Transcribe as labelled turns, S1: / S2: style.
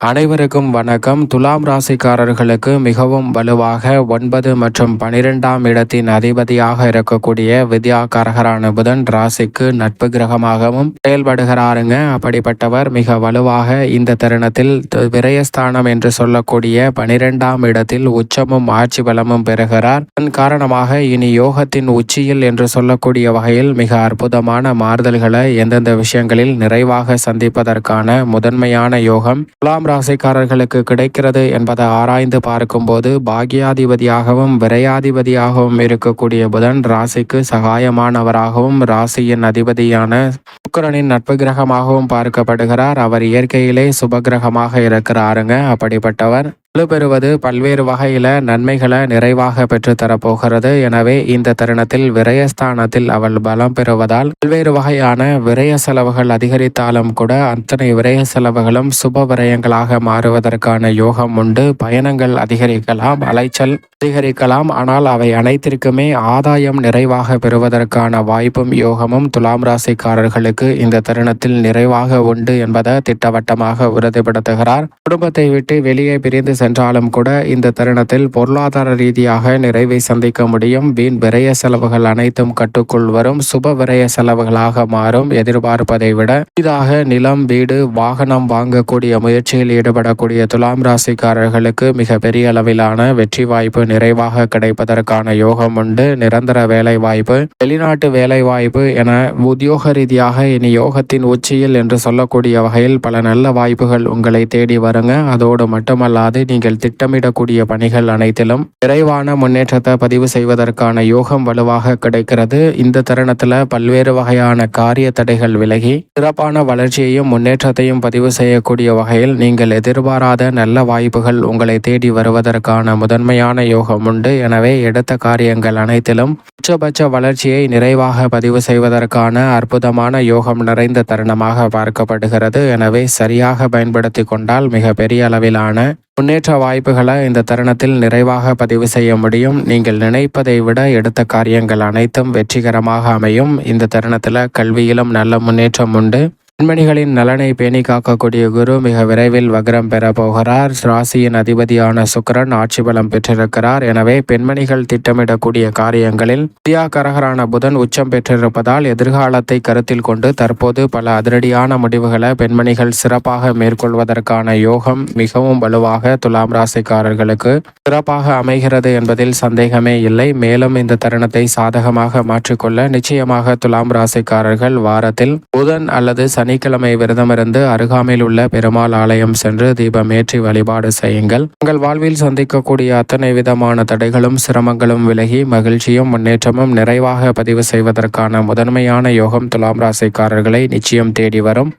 S1: அனைவருக்கும் வணக்கம். துலாம் ராசிக்காரர்களுக்கு மிகவும் வலுவாக 9 மற்றும் 12ஆம் இடத்தின் அதிபதியாக இருக்கக்கூடிய வித்யாகாரகரான புதன் ராசிக்கு நட்பு கிரகமாகவும் செயல்படுகிறாருங்க. அப்படிப்பட்டவர் மிக வலுவாக இந்த தருணத்தில் விரயஸ்தானம் என்று சொல்லக்கூடிய 12ஆம் இடத்தில் உச்சமும் ஆட்சி பலமும் பெறுகிறார். அதன் காரணமாக இனி யோகத்தின் உச்சியில் என்று சொல்லக்கூடிய வகையில் மிக அற்புதமான மாறுதல்களை எந்தெந்த விஷயங்களில் நிறைவாக சந்திப்பதற்கான முதன்மையான யோகம் துலாம் ராசிக்காரர்களுக்கு கிடைக்கிறது என்பதை ஆராய்ந்து பார்க்கும்போது பாக்யாதிபதியாகவும் விரையாதிபதியாகவும் இருக்கக்கூடிய புதன் ராசிக்கு சகாயமானவராகவும் ராசியின் அதிபதியான சுக்கிரனின் நட்பு கிரகமாகவும் பார்க்கப்படுகிறார். அவர் இயற்கையிலே சுபகிரகமாக இருக்கிறாருங்க. அப்படிப்பட்டவர் பெறுவது பல்வேறு வகையில நன்மைகளை நிறைவாக பெற்று தரப்போகிறது. எனவே இந்த தருணத்தில் விரயஸ்தானத்தில் அவள் பலம் பெறுவதால் பல்வேறு வகையான விரய செலவுகள் அதிகரித்தாலும் கூட அத்தனை விரய செலவுகளும் சுப விரயங்களாக மாறுவதற்கான யோகம் உண்டு. பயணங்கள் அதிகரிக்கலாம், அலைச்சல் அதிகரிக்கலாம். ஆனால் அவை அனைத்திற்குமே ஆதாயம் நிறைவாக பெறுவதற்கான வாய்ப்பும் யோகமும் துலாம் ராசிக்காரர்களுக்கு இந்த தருணத்தில் நிறைவாக உண்டு என்பதை திட்டவட்டமாக உறுதிப்படுத்துகிறார். குடும்பத்தை விட்டு வெளியே பிரிந்து சென்றாலும் கூட இந்த தருணத்தில் பொருளாதார ரீதியாக நிறைவை சந்திக்க முடியும். வீண் விரய செலவுகள் அனைத்தும் கட்டுக்குள் வரும். சுப விரய செலவுகளாக மாறும். எதிர்பார்ப்பதை விட இதாக நிலம், வீடு, வாகனம் வாங்கக்கூடிய முயற்சியில் ஈடுபடக்கூடிய துலாம் ராசிக்காரர்களுக்கு மிக பெரிய அளவிலான வெற்றி வாய்ப்பு நிறைவாக கிடைப்பதற்கான யோகம் உண்டு. நிரந்தர வேலை வாய்ப்பு, வெளிநாட்டு வேலை வாய்ப்பு என உத்தியோக ரீதியாக இனி யோகத்தின் உச்சியில் என்று சொல்லக்கூடிய வகையில் பல நல்ல வாய்ப்புகள் உங்களை தேடி வருங்க. அதோடு மட்டுமல்லாது நீங்கள் திட்டமிடக்கூடிய பணிகள் அனைத்திலும் விரைவான முன்னேற்றத்தை பதிவு செய்வதற்கான யோகம் வலுவாக கிடைக்கிறது. இந்த தருணத்துல பல்வேறு வகையான காரிய தடைகள் விலகி சிறப்பான வளர்ச்சியையும் முன்னேற்றத்தையும் பதிவு செய்யக்கூடிய வகையில் நீங்கள் எதிர்பாராத நல்ல வாய்ப்புகள் உங்களை தேடி வருவதற்கான முதன்மையான யோகம் உண்டு. எனவே எடுத்த காரியங்கள் அனைத்திலும் உச்சபட்ச வளர்ச்சியை நிறைவாக பதிவு செய்வதற்கான அற்புதமான யோகம் நிறைந்த தருணமாக பார்க்கப்படுகிறது. எனவே சரியாக பயன்படுத்தி கொண்டால் மிக பெரிய அளவிலான முன்னேற்ற வாய்ப்புகளை இந்த தருணத்தில் நிறைவாக பதிவு செய்ய முடியும். நீங்கள் நினைப்பதை விட எடுத்த காரியங்கள் அனைத்தும் வெற்றிகரமாக அமையும். இந்த தருணத்தில் கல்வியிலும் நல்ல முன்னேற்றம் உண்டு. பெண்மணிகளின் நலனை பேணி காக்கக்கூடிய குரு மிக விரைவில் வக்ரம் பெற போகிறார். ராசியின் அதிபதியான சுக்கிரன் ஆட்சி பலம் பெற்றிருக்கிறார். எனவே பெண்மணிகள் திட்டமிடக்கூடிய காரியங்களில் வித்யாகாரகரான புதன் உச்சம் பெற்றிருப்பதால் எதிர்காலத்தை கருத்தில் கொண்டு தற்போது பல அதிரடியான முடிவுகளை பெண்மணிகள் சிறப்பாக மேற்கொள்வதற்கான யோகம் மிகவும் வலுவாக துலாம் ராசிக்காரர்களுக்கு சிறப்பாக அமைகிறது என்பதில் சந்தேகமே இல்லை. மேலும் இந்த தருணத்தை சாதகமாக மாற்றிக்கொள்ள நிச்சயமாக துலாம் ராசிக்காரர்கள் வாரத்தில் புதன் அல்லது சனிக்கிழமை விரதமிருந்து அருகாமையில் உள்ள பெருமாள் ஆலயம் சென்று தீபமேற்றி வழிபாடு செய்யுங்கள். உங்கள் வாழ்வில் சந்திக்கக்கூடிய அத்தனை விதமான தடைகளும் சிரமங்களும் விலகி மகிழ்ச்சியும் முன்னேற்றமும் நிறைவாக பதிவு செய்வதற்கான முதன்மையான யோகம் துலாம் ராசிக்காரர்களை நிச்சயம் தேடி வரும்.